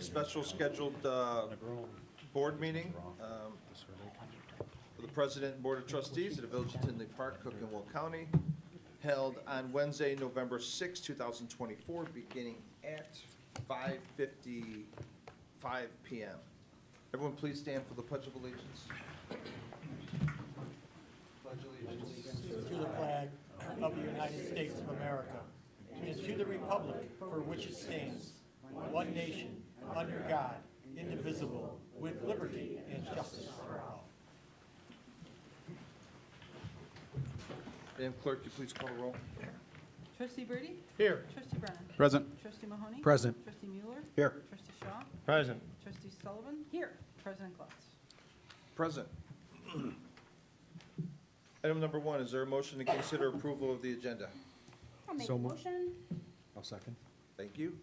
a special scheduled board meeting for the President and Board of Trustees of the Village of Tinley Park, Cook and Will County, held on Wednesday, November 6, 2024, beginning at 5:55 p.m. Everyone please stand for the Pledge of Allegiance. Pledge allegiance. To the flag of the United States of America and to the republic for which it stands, one nation, under God, indivisible, with liberty and justice for all. Madam Clerk, you please call the roll. Trustee Brady? Here. Trustee Brennan? Present. Trustee Mahoney? Present. Trustee Mueller? Here. Trustee Shaw? Present. Trustee Sullivan? Here. President Klotz? Present. Item number 1, is there a motion to consider approval of the agenda? I'll make So a moved. motion. I'll second. Thank you.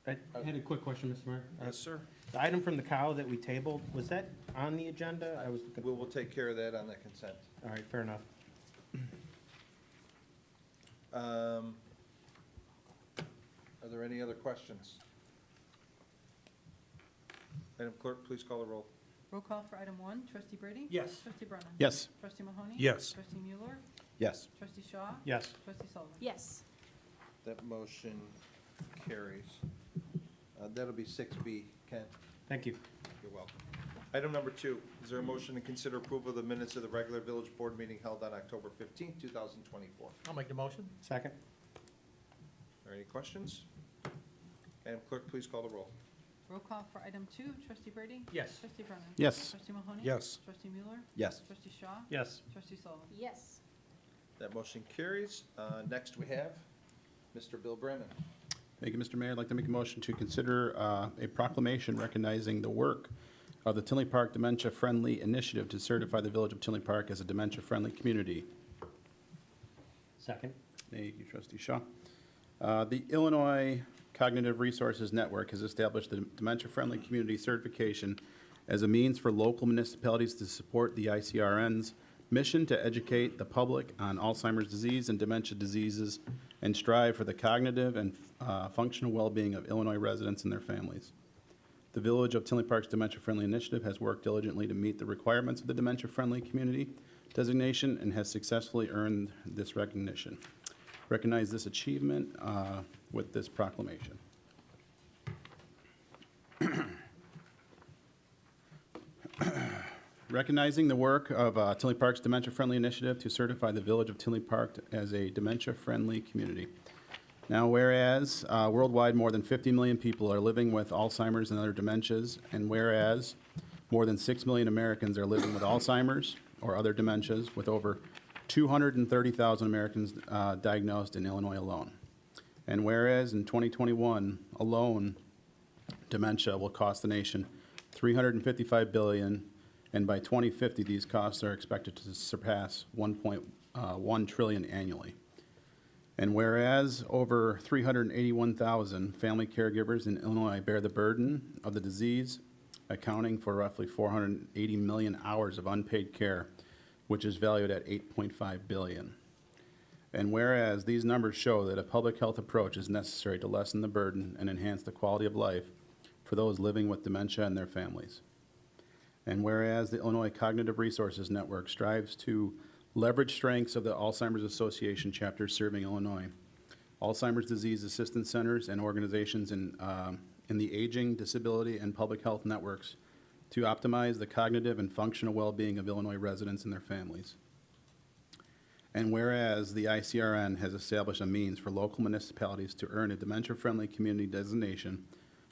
I had a quick question, Mr. Mayor. Yes, sir. The item from the cow that we tabled, was that on the agenda? I was looking, We'll take care of that on the consent. all right, fair enough. Are there any other questions? Madam Clerk, please call the roll. Roll call for item 1. Trustee Brady? Yes. Trustee Brennan? Yes. Trustee Mahoney? Yes. Trustee Mueller? Yes. Trustee Shaw? Yes. Trustee Sullivan? Yes. That motion carries. That'll be 6B. Ken, Thank you. you're welcome. Item number 2, is there a motion to consider approval of the minutes of the regular village board meeting held on October 15th, 2024? I'll make the motion. Second? Are there any questions? Madam Clerk, please call the roll. Roll call for item 2. Trustee Brady? Yes. Trustee Brennan? Yes. Trustee Mahoney? Yes. Trustee Mueller? Yes. Trustee Shaw? Yes. Trustee Sullivan? Yes. That motion carries. Next, we have Mr. Bill Brennan. Thank you, Mr. Mayor. I'd like to make a motion to consider a proclamation recognizing the work of the Tinley Park Dementia Friendly Initiative to certify the Village of Tinley Park as a dementia-friendly community. Second? Thank you, Trustee Shaw. The Illinois Cognitive Resources Network has established the dementia-friendly community certification as a means for local municipalities to support the ICRN's mission to educate the public on Alzheimer's disease and dementia diseases and strive for the cognitive and functional well-being of Illinois residents and their families. The Village of Tinley Park's Dementia-Friendly Initiative has worked diligently to meet the requirements of the Dementia-Friendly Community designation and has successfully earned this recognition. Recognize this achievement with this proclamation. Recognizing the work of Tinley Park's Dementia-Friendly Initiative to certify the Village of Tinley Park as a dementia-friendly community. Now, whereas worldwide more than 50 million people are living with Alzheimer's and other dementias, and whereas more than 6 million Americans are living with Alzheimer's or other dementias, with over 230,000 Americans diagnosed in Illinois alone. And whereas in 2021 alone, dementia will cost the nation $355 billion, and by 2050, these costs are expected to surpass $1.1 trillion annually. And whereas over 381,000 family caregivers in Illinois bear the burden of the disease, accounting for roughly 480 million hours of unpaid care, which is valued at $8.5 billion. And whereas these numbers show that a public health approach is necessary to lessen the burden and enhance the quality of life for those living with dementia and their families. And whereas the Illinois Cognitive Resources Network strives to leverage strengths of the Alzheimer's Association chapters serving Illinois, Alzheimer's disease assistance centers, and organizations in the aging, disability, and public health networks to optimize the cognitive and functional well-being of Illinois residents and their families. And whereas the ICRN has established a means for local municipalities to earn a dementia-friendly community designation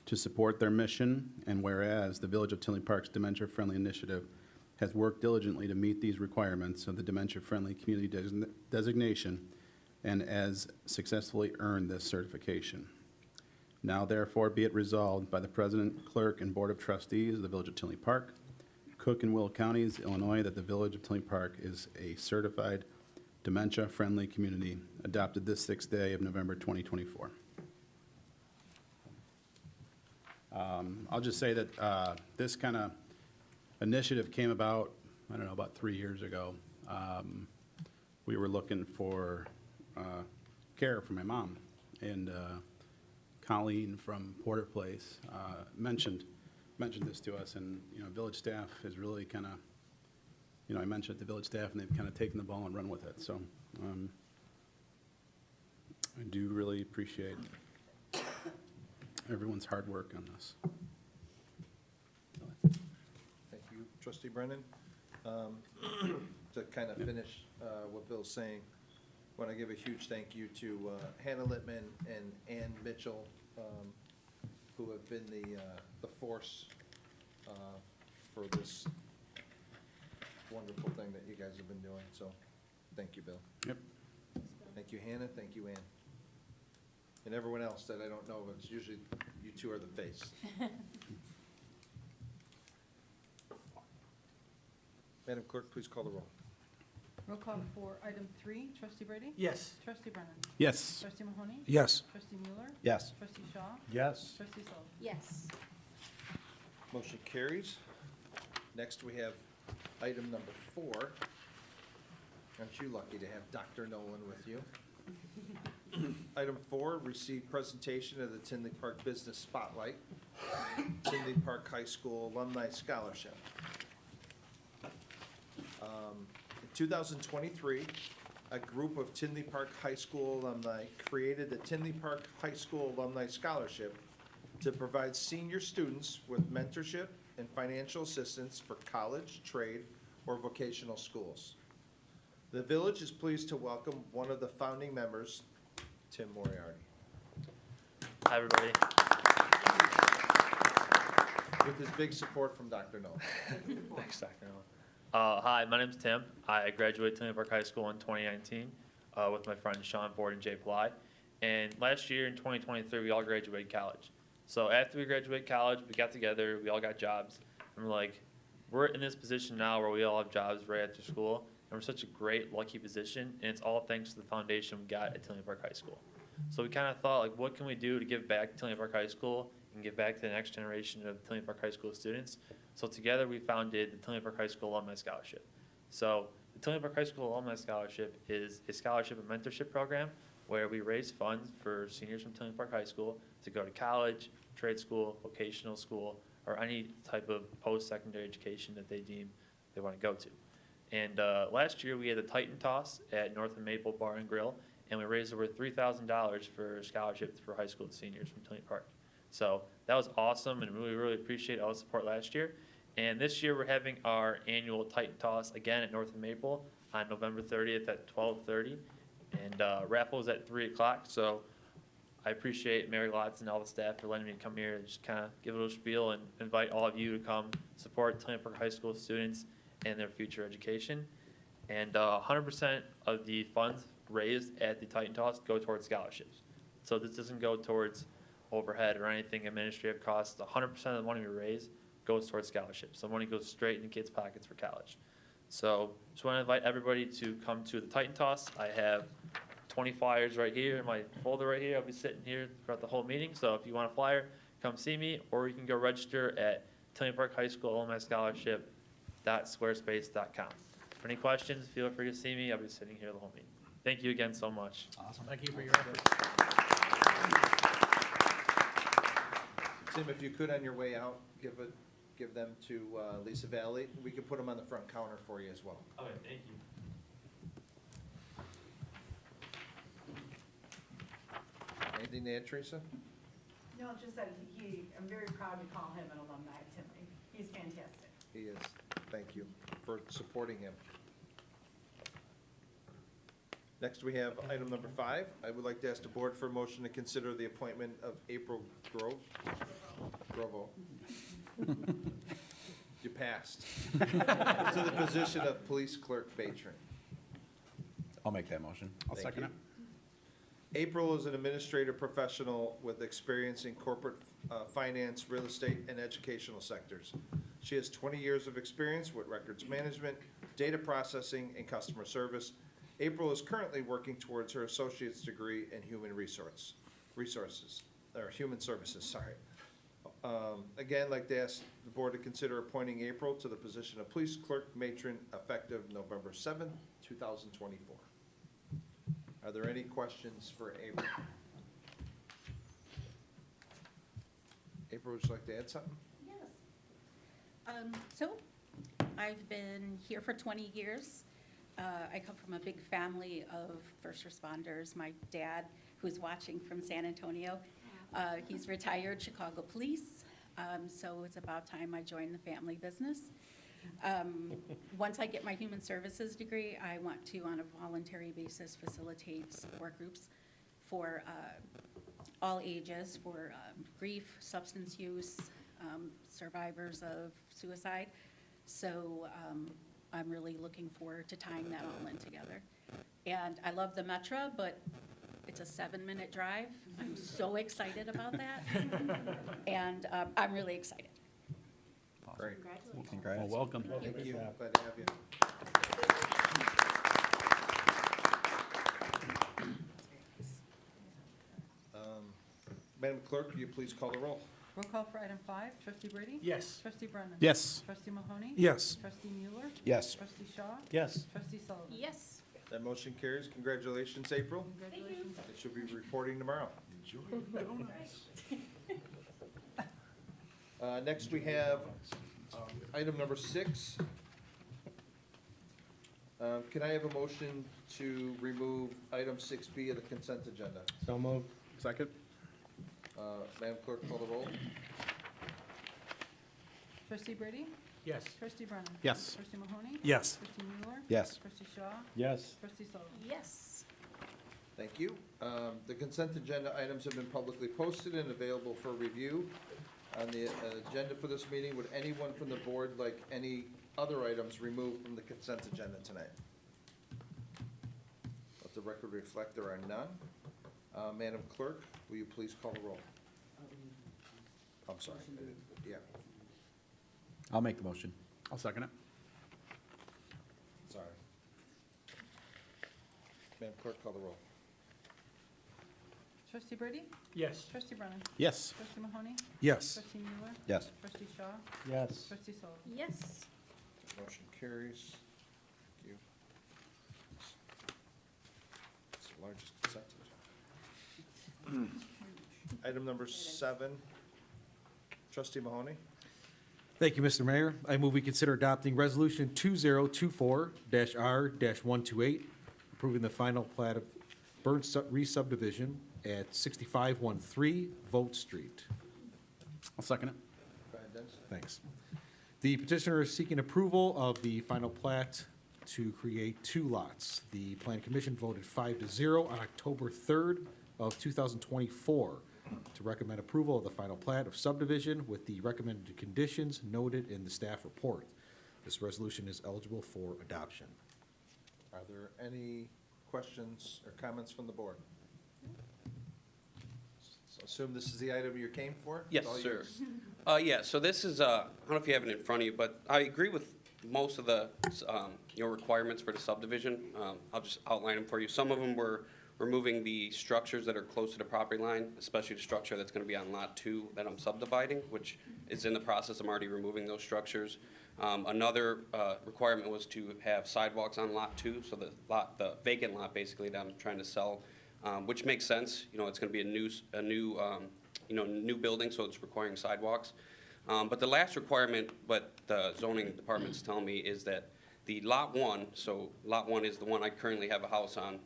to support their mission, and whereas the Village of Tinley Park's Dementia-Friendly Initiative has worked diligently to meet these requirements of the Dementia-Friendly Community designation and has successfully earned this certification. Now therefore be it resolved by the President, Clerk, and Board of Trustees of the Village of Tinley Park, Cook and Will Counties, Illinois, that the Village of Tinley Park is a certified dementia-friendly community adopted this 6th day of November 2024. I'll just say that this kind of initiative came about, I don't know, about 3 years ago. We were looking for care for my mom, and Colleen from Porter Place mentioned this to us, and, you know, village staff has really kind of, you know, I mentioned it to village staff, and they've kind of taken the ball and run with it, so I do really appreciate everyone's hard work on this. Thank you, trustee Brennan. To kind of finish what Bill's saying, I want to give a huge thank you to Hannah Littman and Ann Mitchell, who have been the force for this wonderful thing that you guys have been doing. So, thank you, Bill. Yep. Thank you, Hannah. Thank you, Ann. And everyone else that I don't know, but it's usually you two are the face. Madam Clerk, please call the roll. Roll call for item 3, trustee Brady? Yes. Trustee Brennan? Yes. Trustee Mahoney? Yes. Trustee Mueller? Yes. Trustee Shaw? Yes. Trustee Sullivan? Yes. Motion carries. Next, we have item number 4. Aren't you lucky to have Dr. Nolan with you? Item 4, receive presentation of the Tinley Park Business Spotlight, Tinley Park High School Alumni Scholarship. In 2023, a group of Tinley Park High School alumni created the Tinley Park High School Alumni Scholarship to provide senior students with mentorship and financial assistance for college, trade, or vocational schools. The village is pleased to welcome one of the founding members, Tim Moriarty. Hi, everybody. With his big support from Dr. Nolan. Thanks, Dr. Nolan. Hi, my name's Tim. I graduated Tinley Park High School in 2019 with my friends Sean Ford and Jay Ply. And last year in 2023, we all graduated college. So after we graduated college, we got together, we all got jobs. And we're like, we're in this position now where we all have jobs right after school. And we're such a great, lucky position. And it's all thanks to the foundation we got at Tinley Park High School. So we kind of thought, like, what can we do to give back to Tinley Park High School and give back to the next generation of Tinley Park High School students? So together we founded the Tinley Park High School Alumni Scholarship. So the Tinley Park High School Alumni Scholarship is a scholarship and mentorship program where we raise funds for seniors from Tinley Park High School to go to college, trade school, vocational school, or any type of post-secondary education that they deem they want to go to. And last year we had the Titan Toss at North and Maple Bar and Grill, and we raised over $3,000 for scholarships for high school seniors from Tinley Park. So that was awesome, and we really appreciate all the support last year. And this year we're having our annual Titan Toss again at North and Maple on November 30th at 12:30, and raffle is at 3 o'clock. So I appreciate Mary Lotz and all the staff for letting me come here and just kind of give a little spiel and invite all of you to come support Tinley Park High School students and their future education. And 100% of the funds raised at the Titan Toss go towards scholarships. So this doesn't go towards overhead or anything administrative costs. 100% of the money we raise goes towards scholarships. So money goes straight in the kids' pockets for college. So just want to invite everybody to come to the Titan Toss. I have 20 flyers right here in my folder right here. I'll be sitting here throughout the whole meeting. So if you want a flyer, come see me, or you can go register at Tinley Park High School Alumni Scholarship.squarespace.com. For any questions, feel free to see me. I'll be sitting here the whole meeting. Thank you again so much. Awesome. Thank you for your efforts. Tim, if you could, on your way out, give them to Lisa Valley. We could put them on the front counter for you as well. Okay, thank you. Anything to add, Teresa? No, just that I'm very proud to call him an alumni at Tinley. He's fantastic. He is. Thank you for supporting him. Next, we have item number 5. I would like to ask the board for a motion to consider the appointment of April Grovo. You passed. To the position of police clerk matron. I'll make that motion. I'll Thank second you. it. April is an administrative professional with experience in corporate finance, real estate, and educational sectors. She has 20 years of experience with records management, data processing, and customer service. April is currently working towards her associate's degree in human services. Again, I'd like to ask the board to consider appointing April to the position of police clerk matron effective November 7th, 2024. Are there any questions for April? April, would you like to add something? Yes. So, I've been here for 20 years. I come from a big family of first responders. My dad, who's watching from San Antonio, he's retired Chicago Police. So it's about time I joined the family business. Once I get my human services degree, I want to, on a voluntary basis, facilitate support groups for all ages, for grief, substance use, survivors of suicide. So I'm really looking forward to tying that all in together. And I love the Metra, but it's a 7-minute drive. I'm so excited about that. And I'm really excited. Great. Congrats. Well, welcome. Thank you. Glad to have you. Madam Clerk, will you please call the roll? Roll call for item 5, trustee Brady? Yes. Trustee Brennan? Yes. Trustee Mahoney? Yes. Trustee Mueller? Yes. Trustee Shaw? Yes. Trustee Sullivan? Yes. That motion carries. Congratulations, April. Congratulations. It should be reporting tomorrow. Next, we have item number 6. Can I have a motion to remove item 6B of the consent agenda? So moved. Second? Madam Clerk, call the roll. Trustee Brady? Yes. Trustee Brennan? Yes. Trustee Mahoney? Yes. Trustee Mueller? Yes. Trustee Shaw? Yes. Trustee Sullivan? Yes. Thank you. The consent agenda items have been publicly posted and available for review. On the agenda for this meeting, would anyone from the board like any other items removed from the consent agenda tonight? Let the record reflect there are none. Madam Clerk, will you please call the roll? I'm sorry. Yeah, I'll make the motion. I'll second it. sorry. Madam Clerk, call the roll. Trustee Brady? Yes. Trustee Brennan? Yes. Trustee Mahoney? Yes. Trustee Mueller? Yes. Trustee Shaw? Yes. Trustee Sullivan? Yes. Motion carries. Thank you. It's the largest consent agenda. Item number 7, trustee Mahoney. Thank you, Mr. Mayor. I move we consider adopting Resolution 2024-R-128, approving the final plat of Burns re-subdivision at 6513 Vote Street. I'll second it. Go ahead, Dennis. Thanks. The petitioner is seeking approval of the final plat to create 2 lots. The Plan Commission voted 5-0 on October 3rd of 2024 to recommend approval of the final plat of subdivision with the recommended conditions noted in the staff report. This resolution is eligible for adoption. Are there any questions or comments from the board? So assume this is the item you came for? Yes, It's all sir. yours. Yeah, so this is, I don't know if you have it in front of you, but I agree with most of the, requirements for the subdivision. I'll just outline them for you. Some of them were removing the structures that are close to the property line, especially the structure that's gonna be on Lot 2 that I'm subdividing, which is in the process. I'm already removing those structures. Another requirement was to have sidewalks on Lot 2, so the vacant lot basically that I'm trying to sell, which makes sense. You know, it's gonna be a new building, so it's requiring sidewalks. But the last requirement, what the zoning department's telling me is that the Lot 1, so Lot 1 is the one I currently have a house on,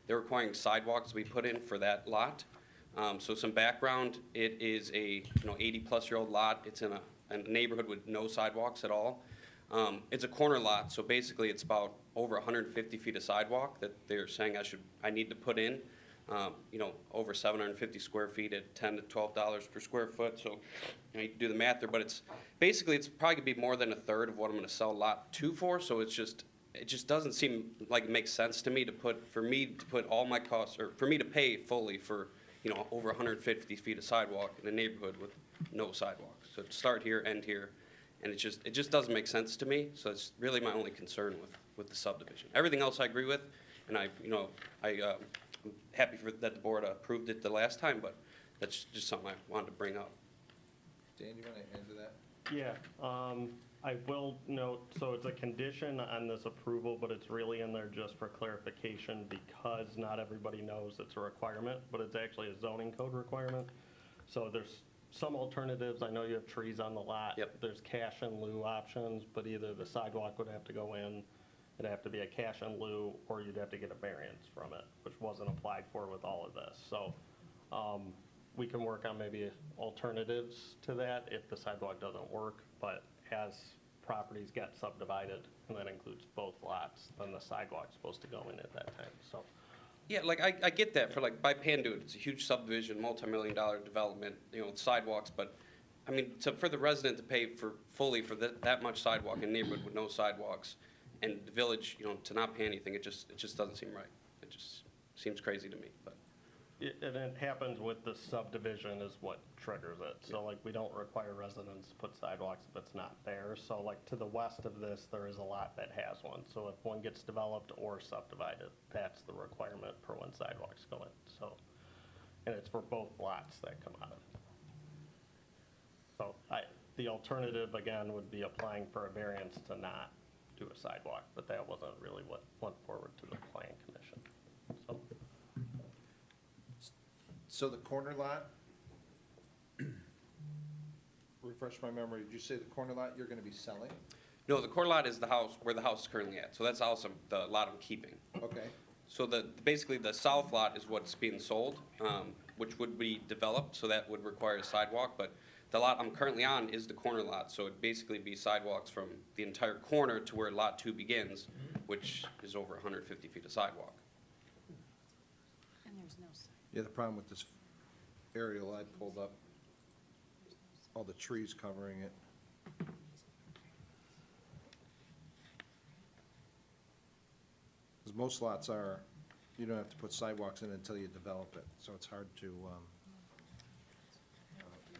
they're requiring sidewalks to be put in for that lot. So some background, it is a 80-plus-year-old lot. It's in a neighborhood with no sidewalks at all. It's a corner lot, so basically it's about over 150 feet of sidewalk that they're saying I need to put in. Over 750 square feet at $10 to $12 per square foot. So you can do the math there, but it's probably gonna be more than a third of what I'm gonna sell Lot 2 for. So it just doesn't seem like it makes sense to me to put all my costs, or for me to pay fully for, over 150 feet of sidewalk in a neighborhood with no sidewalks. So to start here, end here, and it just doesn't make sense to me. So it's really my only concern with the subdivision. Everything else I agree with, and I'm happy that the board approved it the last time, but that's just something I wanted to bring up. Dan, you want to answer that? Yeah, I will note, so it's a condition on this approval, but it's really in there just for clarification because not everybody knows it's a requirement, but it's actually a zoning code requirement. So there's some alternatives. I know you have trees on the lot. Yep. There's cash in lieu options, but either the sidewalk would have to go in, it'd have to be a cash in lieu, or you'd have to get a variance from it, which wasn't applied for with all of this. So we can work on maybe alternatives to that if the sidewalk doesn't work, but as properties get subdivided, and that includes both lots, then the sidewalk's supposed to go in at that time, so. Yeah, like, I get that for like, by Panduit, it's a huge subdivision, multi-million-dollar development, you know, with sidewalks, but, I mean, for the resident to pay fully for that much sidewalk in a neighborhood with no sidewalks, and the village, you know, to not pay anything, it just doesn't seem right. It just seems crazy to me, but. And it happens with the subdivision is what triggers it. So like, we don't require residents to put sidewalks if it's not there. So like, to the west of this, there is a lot that has one. So if one gets developed or subdivided, that's the requirement for when sidewalks go in. So, and it's for both lots that come out of it. So the alternative, again, would be applying for a variance to not do a sidewalk, but that wasn't really what went forward to the plan commission, so. So the corner lot, refresh my memory, did you say the corner lot you're gonna be selling? No, the corner lot is the house, where the house is currently at, so that's also the lot I'm keeping. Okay, So basically, the south lot is what's being sold, which would be developed, so that would require a sidewalk, but the lot I'm currently on is the corner lot, so it'd basically be sidewalks from the entire corner to where lot 2 begins, which is over 150 feet of sidewalk. And there's no sign. yeah, the problem with this aerial I pulled up, all the trees covering it. Because most lots are, you don't have to put sidewalks in until you develop it, so it's hard to,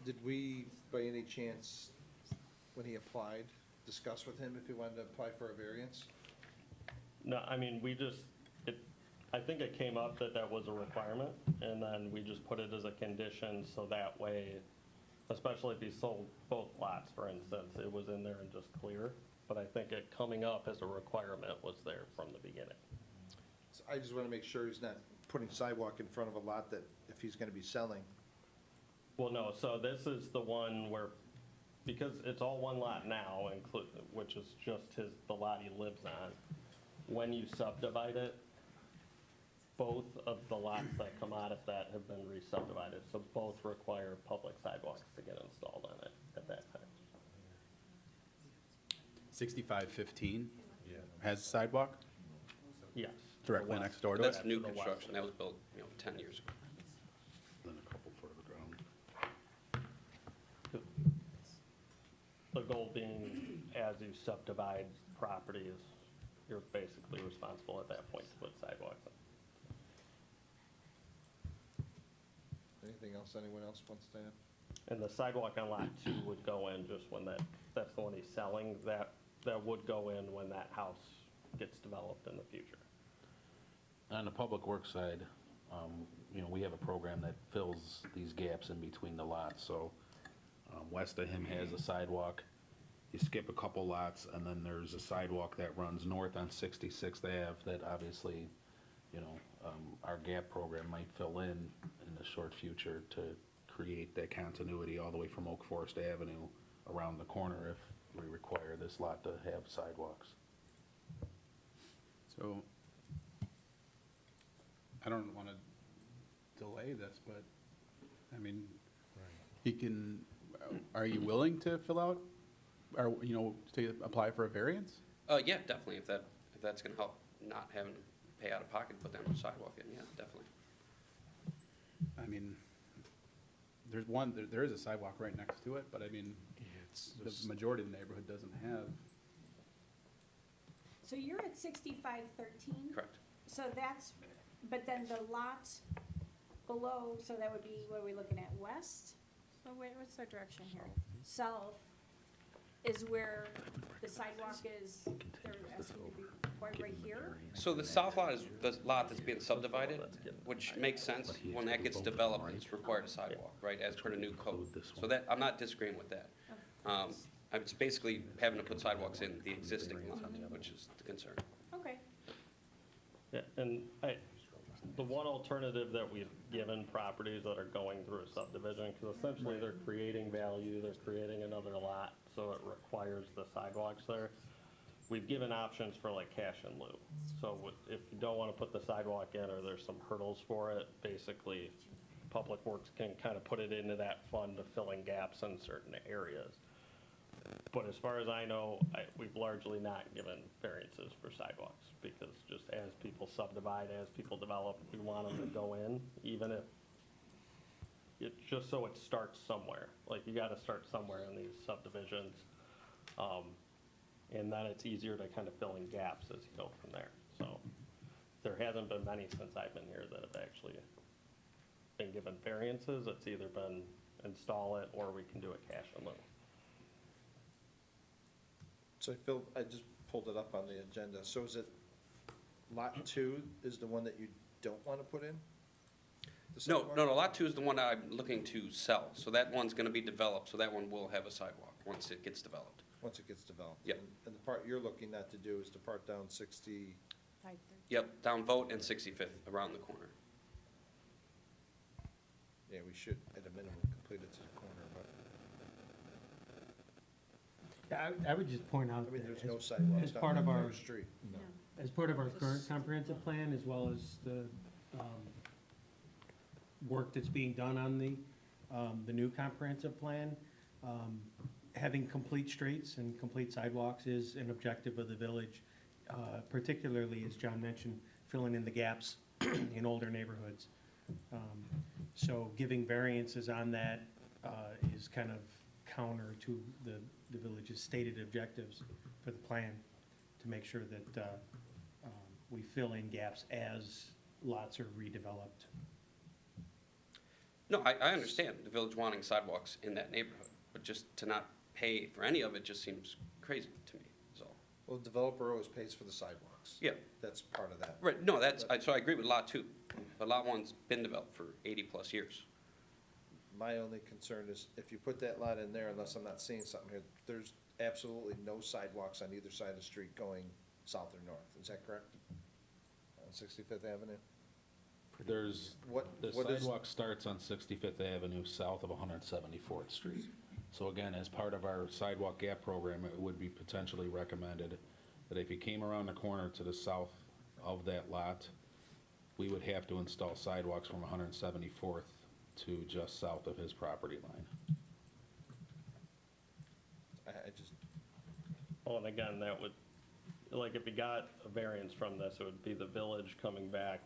did we, by any chance, when he applied, discuss with him if he wanted to apply for a variance? No, I mean, I think it came up that was a requirement, and then we just put it as a condition, so that way, especially if he sold both lots, for instance, it was in there and just clear. But I think it coming up as a requirement was there from the beginning. So I just want to make sure he's not putting sidewalk in front of a lot that, if he's going to be selling. Well, no, so this is the one where, because it's all one lot now, which is just the lot he lives on, when you subdivide it, both of the lots that come out of that have been re-subdivided, so both require public sidewalks to get installed on it at that time. 6515 has a sidewalk Yes. directly the next west. door to But it? that's new To the west. construction, that was built, 10 years ago. Then a couple further down. The goal being, as you subdivide properties, you're basically responsible at that point to put sidewalks in. Anything else anyone else wants to add? And the sidewalk on lot 2 would go in just when that's the one he's selling, that would go in when that house gets developed in the future. On the public works side, we have a program that fills these gaps in between the lots, so west of him has a sidewalk. You skip a couple lots, and then there's a sidewalk that runs north on 66th Ave that obviously, our gap program might fill in the short future to create that continuity all the way from Oak Forest Avenue around the corner if we require this lot to have sidewalks. So, I don't want to delay this, but, I mean, he can, are you willing to fill out, or, to apply for a variance? Yeah, definitely, if that's gonna help not having to pay out of pocket, put that sidewalk in, yeah, definitely. I mean, there is a sidewalk right next to it, but I mean, the majority of the neighborhood doesn't have. So you're at 6513? Correct. So but then the lot below, so that would be, what are we looking at, west? So what's our direction here? South is where the sidewalk is, they're asking to be right here? So the south lot is the lot that's being subdivided, which makes sense. When that gets developed, it's required a sidewalk, right, as per the new code. So that, I'm not disagreeing with that. It's basically having to put sidewalks in the existing lot, which is the concern. Okay. Yeah, and The one alternative that we've given properties that are going through a subdivision, because essentially they're creating value, they're creating another lot, so it requires the sidewalks there. We've given options for like cash in lieu. So if you don't want to put the sidewalk in or there's some hurdles for it, basically Public Works can kind of put it into that fund to fill in gaps in certain areas. But as far as I know, we've largely not given variances for sidewalks, because just as people subdivide, as people develop, we want them to go in, even if, just so it starts somewhere. Like, you gotta start somewhere in these subdivisions. And then it's easier to kind of fill in gaps as you go from there. So, there hasn't been many since I've been here that have actually been given variances. It's either been install it, or we can do a cash in lieu. So Phil, I just pulled it up on the agenda. So is it lot 2 is the one that you don't want to put in? The No, sidewalk? no, no, lot 2 is the one I'm looking to sell, so that one's gonna be developed, so that one will have a sidewalk once it gets developed. Once it gets developed? Yep. And the part you're looking at to do is the part down 60, Yep, down Vote and 65th, around the corner. yeah, we should at a minimum complete it to the corner, but, I would just point out I mean, that there's as- no sidewalks as down part of the our, street. as part of our current comprehensive plan, as well as the work that's being done on the new comprehensive plan, having complete streets and complete sidewalks is an objective of the village, particularly, as John mentioned, filling in the gaps in older neighborhoods. So giving variances on that is kind of counter to the village's stated objectives for the plan, to make sure that we fill in gaps as lots are redeveloped. No, I understand the village wanting sidewalks in that neighborhood, but just to not pay for any of it just seems crazy to me, so. Well, the developer always pays for the sidewalks. Yeah. That's part of that. Right, no, so I agree with lot 2, but lot 1's been developed for 80-plus years. My only concern is if you put that lot in there, unless I'm not seeing something here, there's absolutely no sidewalks on either side of the street going south or north. Is that correct? On 65th Avenue? There's, What- the what is- sidewalk starts on 65th Avenue south of 174th Street. So again, as part of our sidewalk gap program, it would be potentially recommended that if you came around the corner to the south of that lot, we would have to install sidewalks from 174th to just south of his property line. I just, Well, and again, that would, like, if you got a variance from this, it would be the village coming back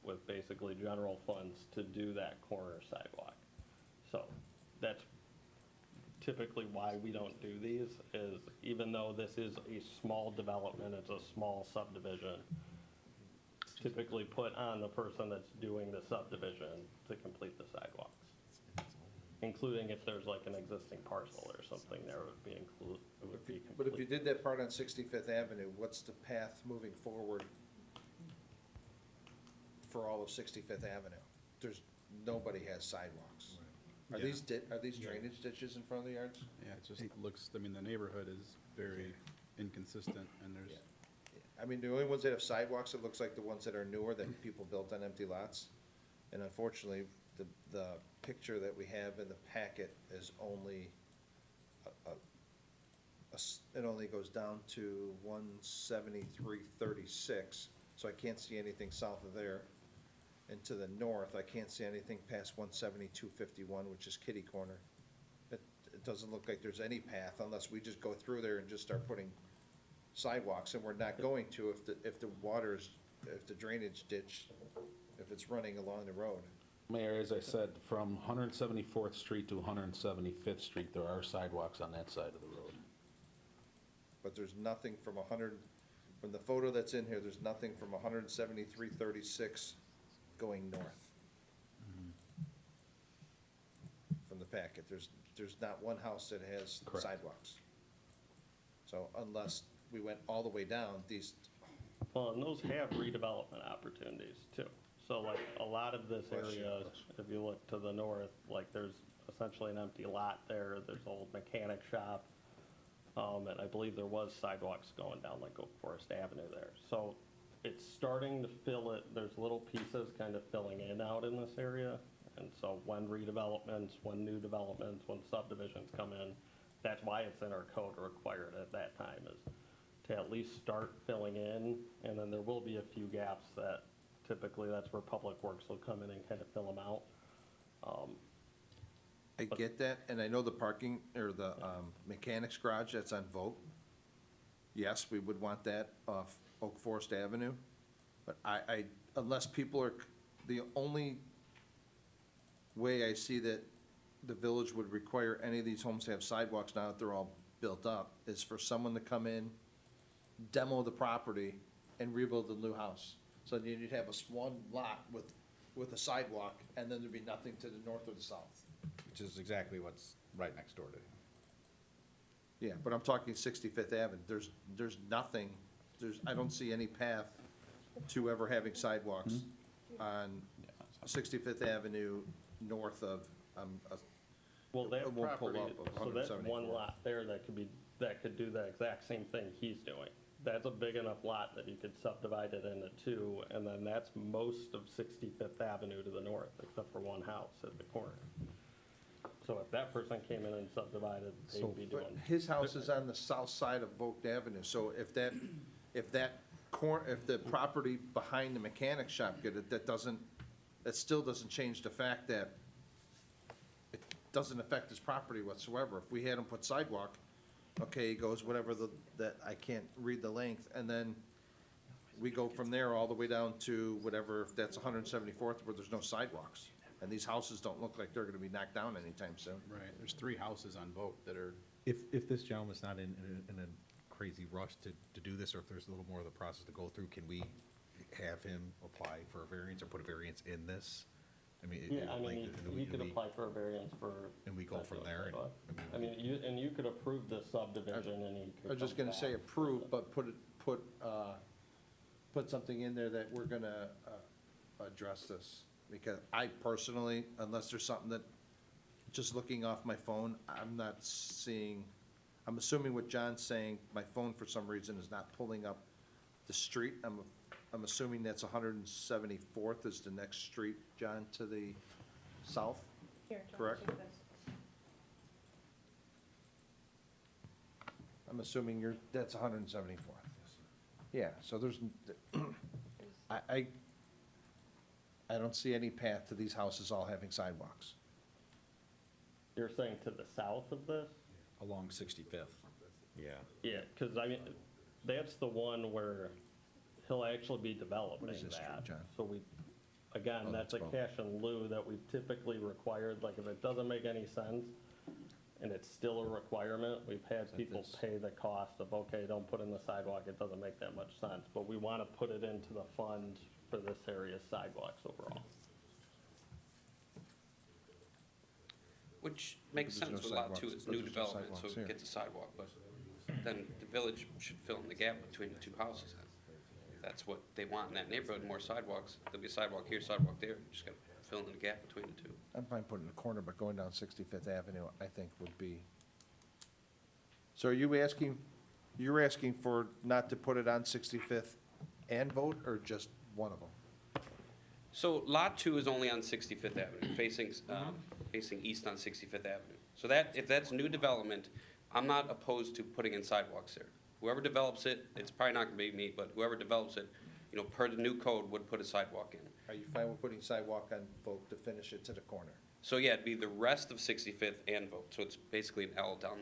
with basically general funds to do that corner sidewalk. So that's typically why we don't do these, is even though this is a small development, it's a small subdivision, typically put on the person that's doing the subdivision to complete the sidewalks. Including if there's like an existing parcel or something there would be included, it would be but if you complete. did that part on 65th Avenue, what's the path moving forward for all of 65th Avenue? There's, nobody has sidewalks. Are Yeah. these drainage ditches in front of the yards? Yeah, it just looks, I mean, the neighborhood is very inconsistent, and there's, I mean, the only ones that have sidewalks, it looks like the ones that are newer that people built on empty lots. And unfortunately, the picture that we have in the packet is only, it only goes down to 17336, so I can't see anything south of there. And to the north, I can't see anything past 17251, which is Kitty Corner. It doesn't look like there's any path unless we just go through there and just start putting sidewalks, and we're not going to if the water's, if the drainage ditch, if it's running along the road. Mayor, as I said, from 174th Street to 175th Street, there are sidewalks on that side of the road. But there's nothing from from the photo that's in here, there's nothing from 17336 going north. From the packet, there's not one house that has Correct. sidewalks. So unless we went all the way down, these, Well, and those have redevelopment opportunities too. So like a lot of this Bless you. area, if you look to the north, like there's essentially an empty lot there. There's an old mechanic shop. And I believe there was sidewalks going down like Oak Forest Avenue there. So it's starting to fill it, there's little pieces kind of filling in out in this area. And so when redevelopments, when new developments, when subdivisions come in, that's why it's in our code required at that time, is to at least start filling in, and then there will be a few gaps that typically that's where Public Works will come in and kind of fill them out. I get that, and I know the parking, or the mechanics garage that's on Vogt. Yes, we would want that off Oak Forest Avenue, but I, unless people are, the only way I see that the village would require any of these homes to have sidewalks now that they're all built up, is for someone to come in, demo the property, and rebuild a new house. So then you'd have one lot with a sidewalk, and then there'd be nothing to the north or the south. Which is exactly what's right next door to him. Yeah, but I'm talking 65th Avenue. There's nothing, I don't see any path to ever having sidewalks on 65th Avenue north of, Well, that it won't pull property, up of so that's one 174th. lot there that could do the exact same thing he's doing. That's a big enough lot that you could subdivide it into two, and then that's most of 65th Avenue to the north, except for one house at the corner. So if that person came in and subdivided, they'd be But doing. his house is on the south side of Vogt Avenue, so if the property behind the mechanic shop get it, that still doesn't change the fact that it doesn't affect his property whatsoever. If we had him put sidewalk, okay, he goes whatever that, I can't read the length, and then we go from there all the way down to whatever, if that's 174th, where there's no sidewalks. And these houses don't look like they're gonna be knocked down anytime soon. Right, there's 3 houses on Vogt that are, If this gentleman's not in a crazy rush to do this, or if there's a little more of the process to go through, can we have him apply for a variance or put a variance in this? I mean, Yeah, I mean, he could apply for a variance for. And we go from there, and, I mean, you could approve the subdivision and he could. I was just come gonna say back. approve, but put something in there that we're gonna, address this. Because I personally, unless there's something that, just looking off my phone, I'm not seeing, I'm assuming what John's saying, my phone for some reason is not pulling up the street. I'm assuming that's 174th is the next street, John, to the south, Here, John, correct? take this. I'm assuming that's 174th. Yeah, so there's, I don't see any path to these houses all having sidewalks. You're saying to the south of this? Along 65th. Yeah. Yeah, because I mean, that's the one where he'll actually be developing What is this street, that. John? So we, again, Oh, that's a that's cash in lieu that we've typically required, like if it doesn't make any sense and it's still a requirement, we've had people pay the cost of, okay, don't put in the sidewalk, it doesn't make that much sense. But we want to put it into the fund for this area's sidewalks overall. Which makes There's sense no with lot two, sidewalks, it's but new there's no development, so sidewalks it here. gets a sidewalk, but then the village should fill in the gap between the two houses then. If that's what they want in that neighborhood, more sidewalks, there'll be a sidewalk here, sidewalk there, just gotta fill in the gap between the two. I'm fine putting a corner, but going down 65th Avenue, I think would be. So are you asking, you're asking for not to put it on 65th and Vogt, or just one of them? So lot two is only on 65th Avenue, facing east on 65th Avenue. So that, if that's new development, I'm not opposed to putting in sidewalks there. Whoever develops it, it's probably not gonna be me, but whoever develops it, you know, per the new code, would put a sidewalk in. Are you fine with putting sidewalk on Vogt to finish it to the corner? So yeah, it'd be the rest of 65th and Vogt, so it's basically an L down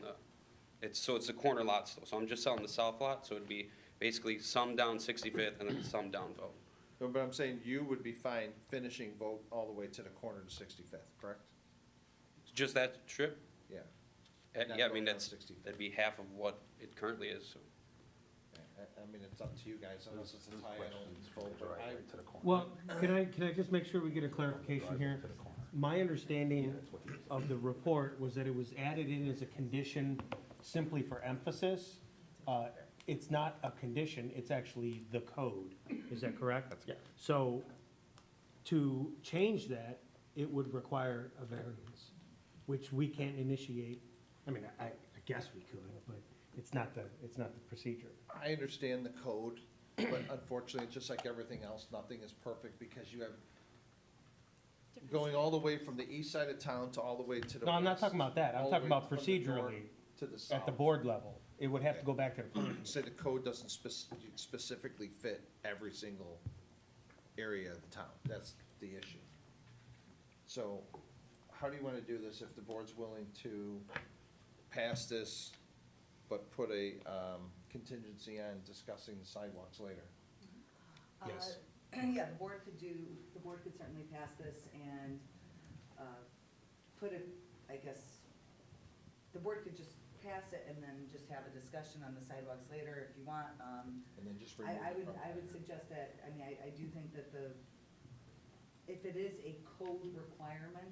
it's the corner lot still. So I'm just selling the south lot, so it'd be basically some down 65th and then some down Vogt. No, but I'm saying you would be fine finishing Vogt all the way to the corner to 65th, correct? Just that strip? Yeah. Yeah, I mean, Not going down 65th. that'd be half of what it currently is, so. I mean, it's up to you guys, unless it's a tie, I don't vote, but well, can I just make sure we get a clarification here? My understanding of the report was that it was added in as a condition simply for emphasis. It's not a condition, it's actually the code. Is that correct? Yeah. So to change that, it would require a variance, which we can't initiate. I mean, I guess we could, but it's not the procedure. I understand the code, But unfortunately, just like everything else, nothing is perfect because you have going all the way from the east side of town to all the way to the No, I'm not west, talking about that. I'm all the talking way about from the north procedurally to the south. at the board level. It would have to go back to the planning. Say the code doesn't specifically fit every single area of the town. That's the issue. So how do you want to do this if the board's willing to pass this, but put a contingency on discussing the sidewalks later? Yes. Yeah, the board could certainly pass this and put it, I guess, the board could just pass it and then just have a discussion on the sidewalks later if you want. And then just remove I it would, from I would suggest that, I mean, I do think that if it is a code requirement,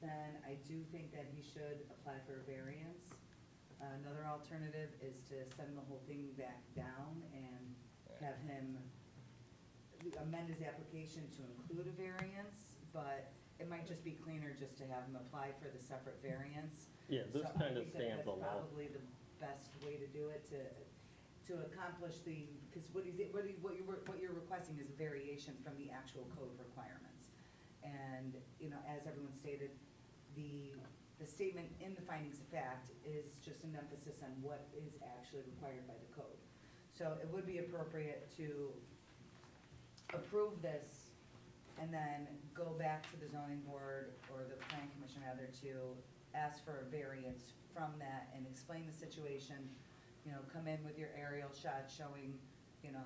then I do think that he should apply for a variance. Another alternative is to send the whole thing back down and have him amend his application to include a variance, but it might just be cleaner just to have him apply for the separate variance. Yeah, this So kind I of think that stands alone. That's probably the best way to do it, to accomplish because what you're requesting is a variation from the actual code requirements. And, you know, as everyone stated, the statement in the findings of fact is just an emphasis on what is actually required by the code. So it would be appropriate to approve this and then go back to the zoning board or the planning commission rather to ask for a variance from that and explain the situation, you know, come in with your aerial shot showing, you know,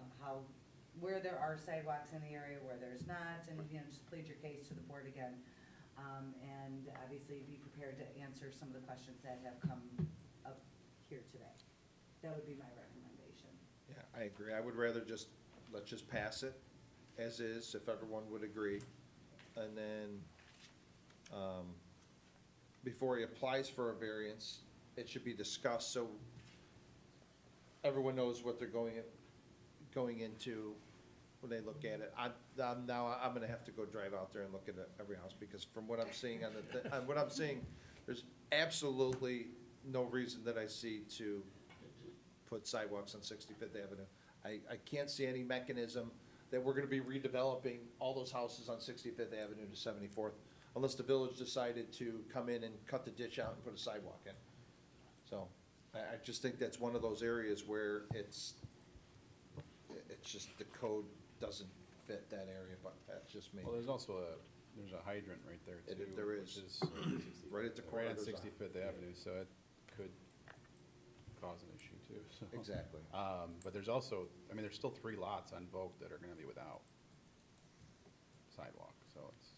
where there are sidewalks in the area, where there's not, and, you know, just plead your case to the board again. And obviously be prepared to answer some of the questions that have come up here today. That would be my recommendation. Yeah, I agree. I would rather let's just pass it as is, if everyone would agree. And then, before he applies for a variance, it should be discussed, so everyone knows what they're going into when they look at it. I'm gonna have to go drive out there and look at every house, because from what I'm seeing on what I'm seeing, there's absolutely no reason that I see to put sidewalks on 65th Avenue. I can't see any mechanism that we're gonna be redeveloping all those houses on 65th Avenue to 74th, unless the village decided to come in and cut the ditch out and put a sidewalk in. So, I just think that's one of those areas where it's just the code doesn't fit that area, but that's just me. Well, there's also there's a hydrant right there too. There which is. Right at the corner. Right on there's a- 65th Avenue, so it could cause an issue too, so. Exactly. But there's also, I mean, there's still 3 lots on Vogue that are gonna be without sidewalk, so it's.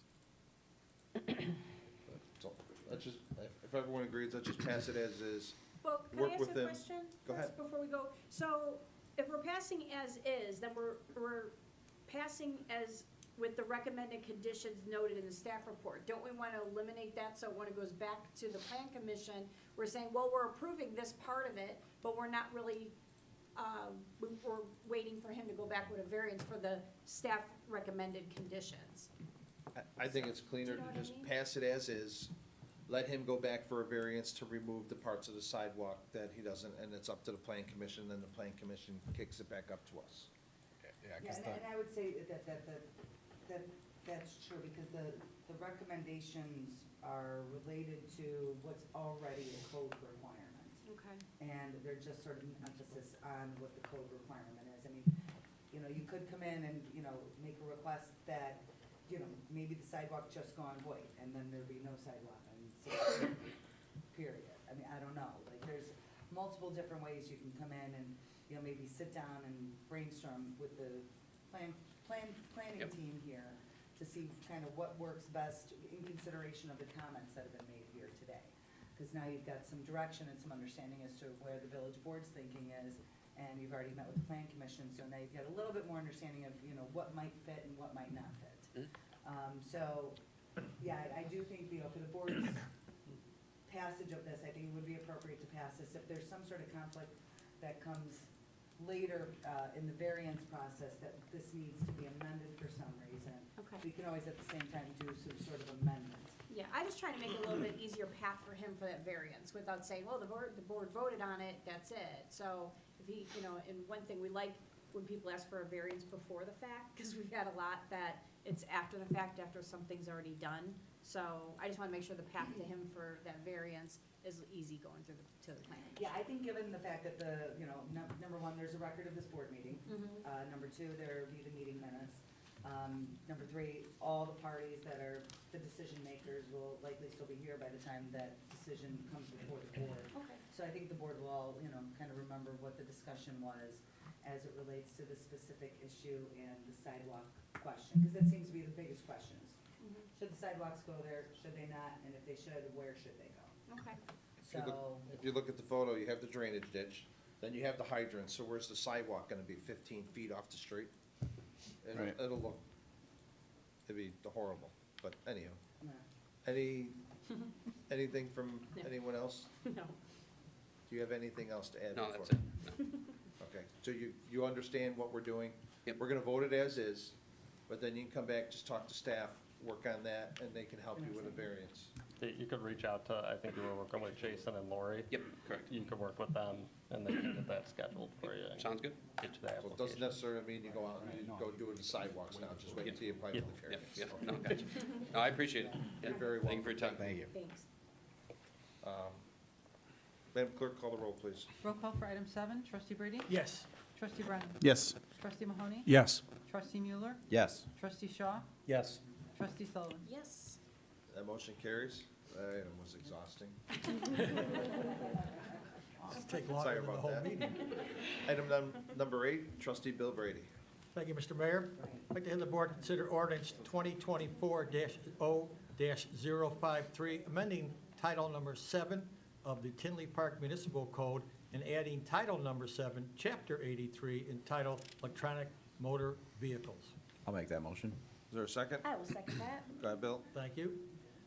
So, let's just, if everyone agrees, let's just pass it as is. Well, can Work I ask with a them. question Go ahead. first before we go? So if we're passing as is, then we're passing as with the recommended conditions noted in the staff report. Don't we want to eliminate that so when it goes back to the plan commission, we're saying, well, we're approving this part of it, but we're not really, we're waiting for him to go back with a variance for the staff recommended conditions. I think it's cleaner Do you know to what I just mean? pass it as is, let him go back for a variance to remove the parts of the sidewalk that he doesn't, and it's up to the plan commission, then the plan commission kicks it back up to us. Yeah, Yeah, and I would say that's true, because the recommendations are related to what's already a code requirement. Okay. And they're just sort of an emphasis on what the code requirement is. I mean, you know, you could come in and, you know, make a request that, you know, maybe the sidewalk just gone void, and then there'd be no sidewalk on 60th, period. I mean, I don't know, like, there's multiple different ways you can come in and, you know, maybe sit down and brainstorm with the planning Yep. team here to see kind of what works best in consideration of the comments that have been made here today. Because now you've got some direction and some understanding as to where the village board's thinking is, and you've already met with the plan commission, so now you've got a little bit more understanding of, you know, what might fit and what might not fit. So, yeah, I do think, you know, for the board's passage of this, I think it would be appropriate to pass this. If there's some sort of conflict that comes later in the variance process, that this needs to be amended for some reason, Okay. we can always at the same time do some sort of amendment. Yeah, I was trying to make it a little bit easier path for him for that variance without saying, well, the board voted on it, that's it. So if he, you know, and one thing we like when people ask for a variance before the fact, because we've had a lot that it's after the fact, after something's already done. So I just want to make sure the path to him for that variance is easy going through to the plan. Yeah, I think given the fact that number one, there's a record of this board meeting. Number two, there be the meeting minutes. Number three, all the parties that are the decision makers will likely still be here by the time that decision comes before the board. Okay. So I think the board will all, kind of remember what the discussion was as it relates to the specific issue and the sidewalk question, because that seems to be the biggest question is, should the sidewalks go there, should they not, and if they should, where should they go? Okay. If you look at the photo, you have the drainage ditch, then you have the hydrant, so where's the sidewalk gonna be, 15 feet off the street? Right. It'll look, it'd be horrible, but anyhow. Yeah. Anything from No. anyone else? No. Do you have anything else to add? No, before- that's it. No. Okay, so you understand what we're doing? Yep. We're gonna vote it as is, but then you can come back, just talk to staff, work on that, and they can help you with a variance. You could reach out to, I think you were working with Jason and Lori. Yep, correct. You could work with them, and they can get that scheduled for you. and Sounds good. Get you the So it doesn't application. necessarily mean you go out and you go do the sidewalks now, just wait until you apply for the Yeah, variance. yeah, no, gotcha. No, I appreciate it. Yeah. You're very Thank you for your time. Thank you. Thanks. Madam Clerk, call the roll, please. Roll call for item 7, trustee Brady? Yes. Trustee Brennan? Yes. Trustee Mahoney? Yes. Trustee Mueller? Yes. Trustee Shaw? Yes. Trustee Sullivan? Yes. That motion carries. That item was exhausting. Take Sorry longer than the about whole that. meeting. Item number 8, trustee Bill Brady. Thank you, Mr. Mayor. I'd like to have the board consider ordinance 2024-0-053, amending title number 7 of the Tinley Park Municipal Code and adding title number 7, chapter 83, entitled Electronic Motor Vehicles. I'll make that motion. Is there a second? I will second that. Go ahead, Bill. Thank you.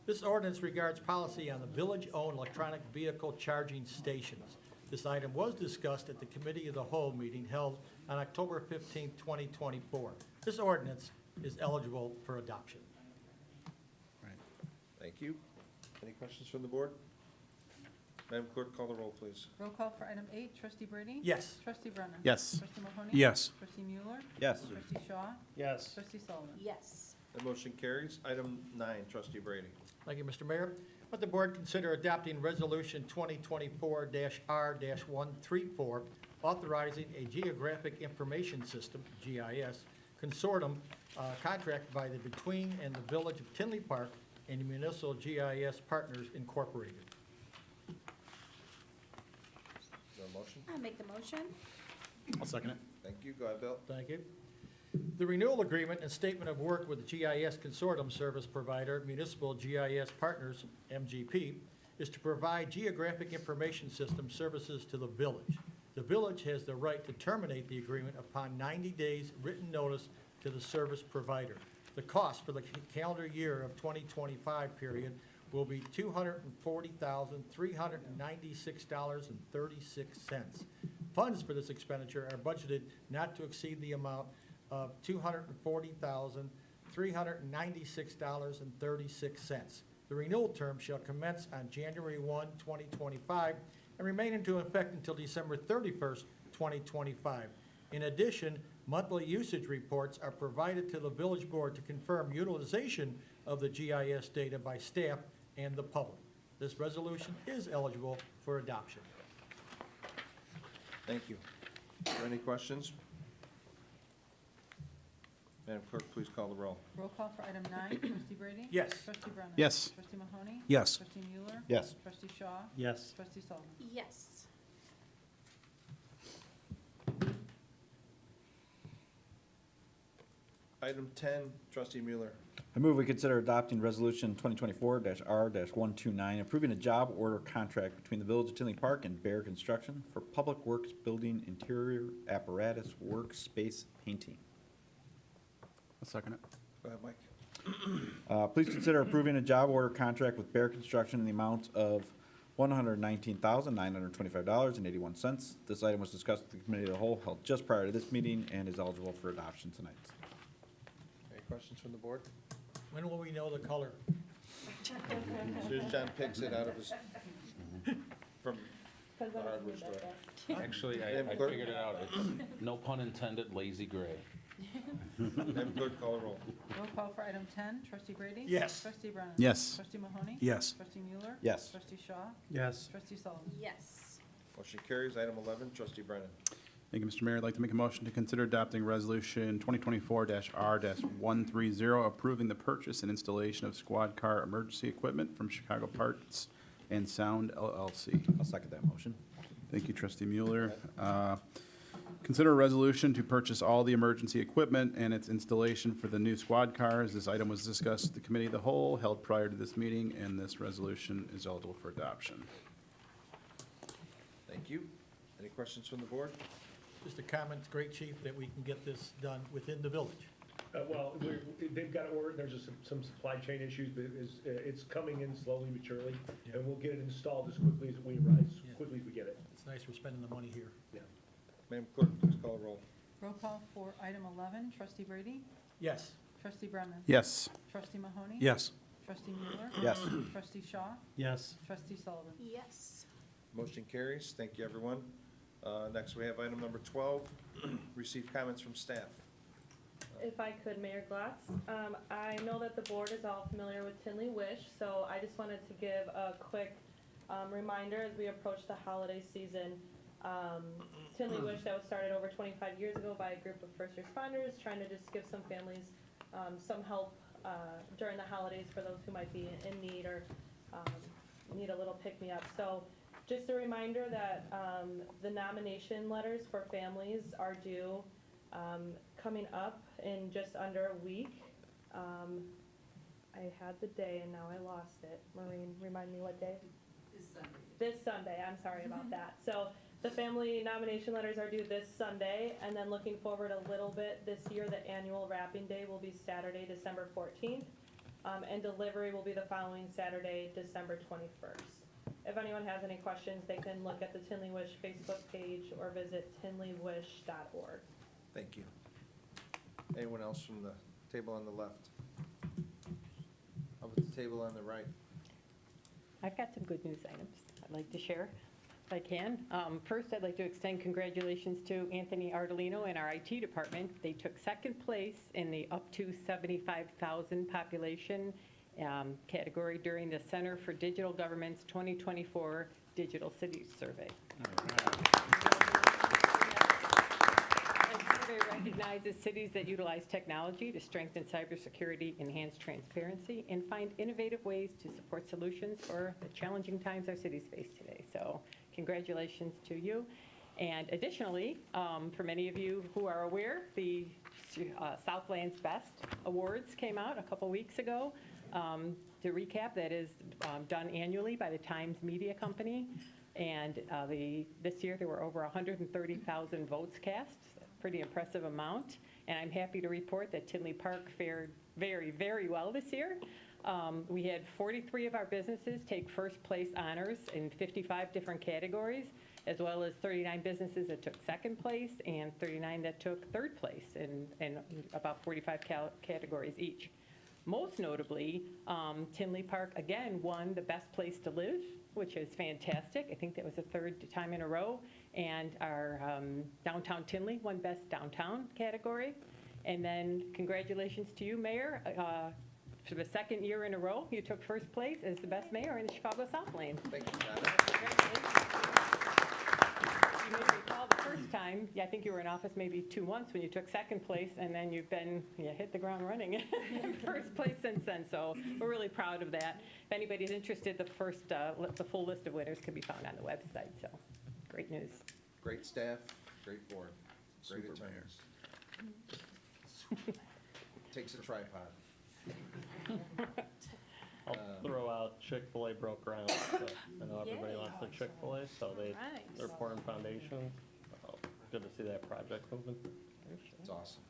This ordinance regards policy on the village-owned electronic vehicle charging stations. This item was discussed at the Committee of the Whole meeting held on October 15, 2024. This ordinance is eligible for adoption. Thank you. Any questions from the board? Madam Clerk, call the roll, please. Roll call for item 8, trustee Brady? Yes. Trustee Brennan? Yes. Trustee Mahoney? Yes. Trustee Mueller? Yes. Trustee Shaw? Yes. Trustee Sullivan? Yes. The motion carries. Item 9, trustee Brady. Thank you, Mr. Mayor. Let the board consider adopting Resolution 2024-R-134, authorizing a Geographic Information System, GIS, consortium contract by the Between and the Village of Tinley Park and the Municipal GIS Partners Incorporated. Is there a motion? I'll make the motion. I'll second it. Thank you. Go ahead, Bill. Thank you. The renewal agreement and statement of work with the GIS Consortium Service Provider, Municipal GIS Partners, MGP, is to provide geographic information system services to the village. The village has the right to terminate the agreement upon 90 days written notice to the service provider. The cost for the calendar year of 2025 period will be $240,396.36. Funds for this expenditure are budgeted not to exceed the amount of $240,396.36. The renewal term shall commence on January 1, 2025, and remain into effect until December 31st, 2025. In addition, monthly usage reports are provided to the village board to confirm utilization of the GIS data by staff and the public. This resolution is eligible for adoption. Thank you. Are there any questions? Madam Clerk, please call the roll. Roll call for item 9, trustee Brady? Yes. Trustee Brennan? Yes. Trustee Mahoney? Yes. Trustee Mueller? Yes. Trustee Shaw? Yes. Trustee Sullivan? Yes. Item 10, trustee Mueller. I move we consider adopting Resolution 2024-R-129, approving a job order contract between the Village of Tinley Park and Bear Construction for Public Works Building Interior Apparatus Workspace Painting. I'll second it. Go ahead, Mike. Please consider approving a job order contract with Bear Construction in the amount of $119,925.81. This item was discussed at the Committee of the Whole held just prior to this meeting and is eligible for adoption tonight. Any questions from the board? When will we know the color? As soon as John picks it out of his, from Depends on hardware who's moved store. that day. Actually, Madam I Clerk? figured it out. It's, no pun intended, lazy gray. Madam Clerk, call the roll. Roll call for item 10, trustee Brady? Yes. Trustee Brennan? Yes. Trustee Mahoney? Yes. Trustee Mueller? Yes. Trustee Shaw? Yes. Trustee Sullivan? Yes. Motion carries. Item 11, trustee Brennan. Thank you, Mr. Mayor. I'd like to make a motion to consider adopting Resolution 2024-R-130, approving the purchase and installation of squad car emergency equipment from Chicago Parts and Sound LLC. I'll second that motion. Thank you, trustee Mueller. Consider a resolution to purchase all the emergency equipment and its installation for the new squad cars. This item was discussed at the committee of the whole, held prior to this meeting, and this resolution is eligible for adoption. Thank you. Any questions from the board? Just a comment, great chief, that we can get this done within the village. Well, they've got it ordered, there's just some supply chain issues, but it's coming in slowly but surely, and we'll get it installed as quickly as we arrive, as quickly as we get it. It's nice we're spending the money here. Yeah. Madam Clerk, please call the roll. Roll call for item 11, trustee Brady? Yes. Trustee Brennan? Yes. Trustee Mahoney? Yes. Trustee Mueller? Yes. Trustee Shaw? Yes. Trustee Sullivan? Yes. Motion carries. Thank you, everyone. Next, we have item number 12, receive comments from staff. If I could, Mayor Glatz, I know that the board is all familiar with Tinley Wish, so I just wanted to give a quick reminder as we approach the holiday season. Tinley Wish, that was started over 25 years ago by a group of first responders, trying to just give some families some help during the holidays for those who might be in need or need a little pick-me-up. So just a reminder that the nomination letters for families are due coming up in just under a week. I had the day and now I lost it. Maureen, remind me what day? This Sunday. This Sunday, I'm sorry about that. So the family nomination letters are due this Sunday, and then looking forward a little bit, this year the annual wrapping day will be Saturday, December 14th, and delivery will be the following Saturday, December 21st. If anyone has any questions, they can look at the Tinley Wish Facebook page or visit tinleywish.org. Thank you. Anyone else from the table on the left? How about the table on the right? I've got some good news items I'd like to share, if I can. First, I'd like to extend congratulations to Anthony Ardolino and our IT department. They took second place in the up to 75,000 population category during the Center for Digital Government's 2024 Digital Cities Survey. The survey recognizes cities that utilize technology to strengthen cybersecurity, enhance transparency, and find innovative ways to support solutions for the challenging times our cities face today. So congratulations to you. And additionally, for many of you who are aware, the Southland's Best Awards came out a couple weeks ago. To recap, that is done annually by the Times Media Company. And this year there were over 130,000 votes cast. Pretty impressive amount. And I'm happy to report that Tinley Park fared very, very well this year. We had 43 of our businesses take first place honors in 55 different categories, as well as 39 businesses that took second place and 39 that took third place in about 45 categories each. Most notably, Tinley Park again won the best place to live, which is fantastic. I think that was the third time in a row. And our downtown Tinley won best downtown category. And then congratulations to you, Mayor. For the second year in a row, you took first place as the best mayor in the Chicago Southland. Thank you, Donna. You may recall the first time, I think you were in office maybe 2 months when you took second place, and then you hit the ground running in first place since then. So we're really proud of that. If anybody's interested, the full list of winners can be found on the website. So great news. Great staff, great board, great attorneys. Takes a tripod. I'll throw out Chick-fil-A broke ground. So I know everybody wants their Chick-fil-A, so they're pouring foundation. Good to see that project moving. It's awesome.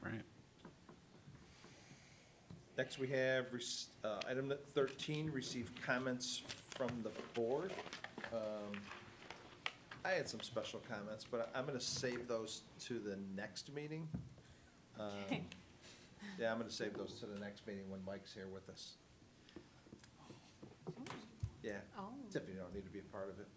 Right. Next, we have item 13, receive comments from the board. I had some special comments, but I'm going to save those to the next meeting. Yeah, I'm going to save those to the next meeting when Mike's here with us. Yeah. Oh. Tiffany don't need to be a part of it.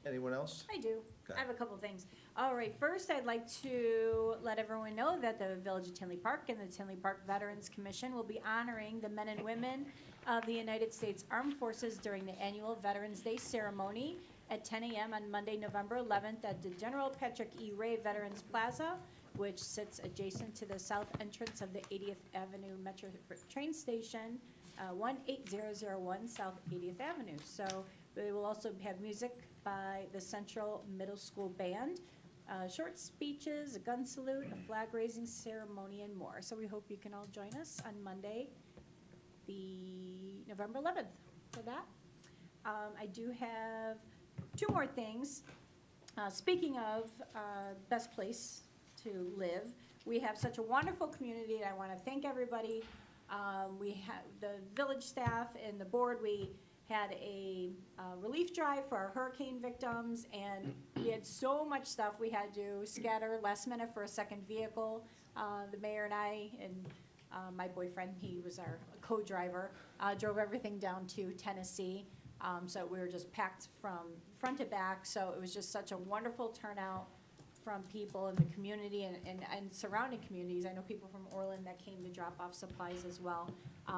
Anyone else? I do. Okay. I have a couple things. All right, first, I'd like to let everyone know that the Village of Tinley Park and the Tinley Park Veterans Commission will be honoring the men and women of the United States Armed Forces during the annual Veterans Day ceremony at 10 a.m. on Monday, November 11th at the General Patrick E. Ray Veterans Plaza, which sits adjacent to the south entrance of the 80th Avenue Metro train station, 18001 South 80th Avenue. So we will also have music by the Central Middle School Band, short speeches, a gun salute, a flag-raising ceremony, and more. So we hope you can all join us on Monday, the November 11th for that. I do have two more things. Speaking of best place to live, we have such a wonderful community, and I want to thank everybody. We have the village staff and the board. We had a relief drive for our hurricane victims, and we had so much stuff we had to scatter last minute for a second vehicle. The mayor and I and my boyfriend, he was our co-driver, drove everything down to Tennessee. So we were just packed from front to back. So it was just such a wonderful turnout from people in the community and surrounding communities. I know people from Orland that came to drop off supplies as well.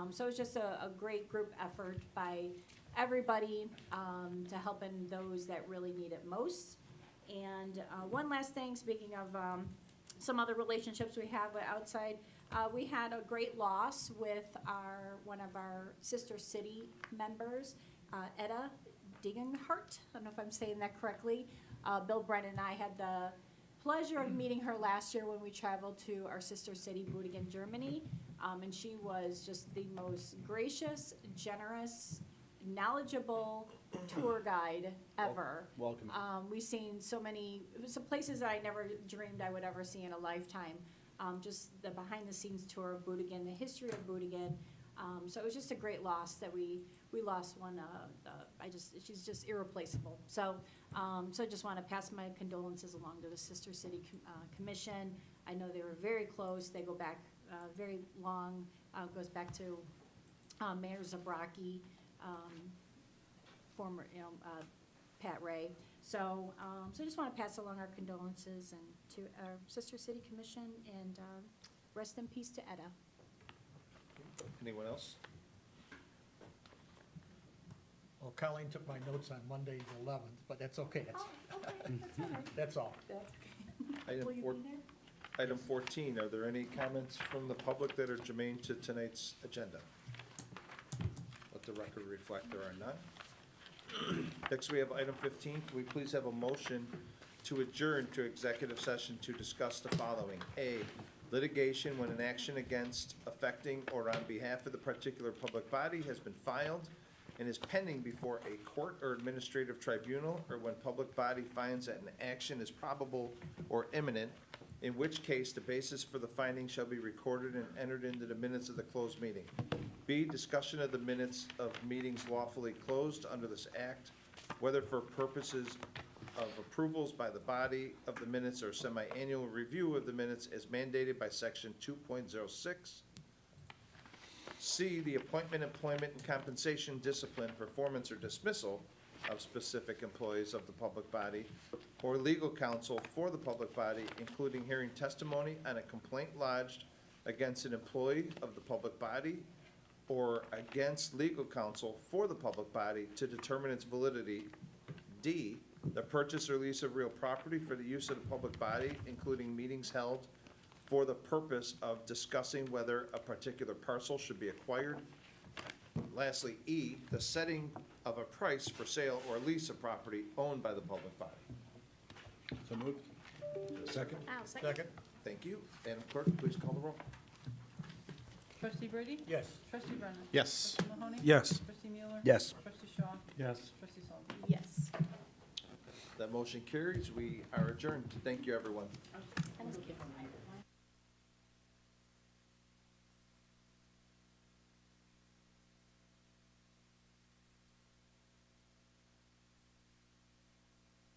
So it was just a great group effort by everybody to helping those that really need it most. And one last thing, speaking of some other relationships we have outside, we had a great loss with one of our sister city members, Etta Degenhart. I don't know if I'm saying that correctly. Bill Brennan and I had the pleasure of meeting her last year when we traveled to our sister city, Budigen, Germany. And she was just the most gracious, generous, knowledgeable tour guide ever. Welcome. We've seen so many, some places that I never dreamed I would ever see in a lifetime. Just the behind-the-scenes tour of Budigen, the history of Budigen. So it was just a great loss that we lost one. She's just irreplaceable. So I just want to pass my condolences along to the Sister City Commission. I know they were very close. They go back very long. Goes back to Mayor Zabraki, former, Pat Ray. So I just want to pass along our condolences and to our Sister City Commission, and rest in peace to Etta. Anyone else? Well, Colleen took my notes on Monday the 11th, but that's okay. That's all. Item Will you four- be there? Item 14, are there any comments from the public that are germane to tonight's agenda? Let the record reflect there are none. Next, we have item 15. Can we please have a motion to adjourn to executive session to discuss the following? A, litigation when an action against, affecting, or on behalf of the particular public body has been filed and is pending before a court or administrative tribunal, or when public body finds that an action is probable or imminent, in which case the basis for the finding shall be recorded and entered into the minutes of the closed meeting. B, discussion of the minutes of meetings lawfully closed under this act, whether for purposes of approvals by the body of the minutes or semi-annual review of the minutes as mandated by section 2.06. C, the appointment, employment, and compensation, discipline, performance, or dismissal of specific employees of the public body or legal counsel for the public body, including hearing testimony on a complaint lodged against an employee of the public body or against legal counsel for the public body to determine its validity. D, the purchase or lease of real property for the use of the public body, including meetings held for the purpose of discussing whether a particular parcel should be acquired. Lastly, E, the setting of a price for sale or lease of property owned by the public body. So moved. Second? I'll second. Thank you. Madam Clerk, please call the roll. Trustee Brady? Yes. Trustee Brennan? Yes. Trustee Mahoney? Yes. Trustee Mueller? Yes. Trustee Shaw? Yes. Trustee Sullivan? Yes. That motion carries. We are adjourned. Thank you, everyone. Thank you.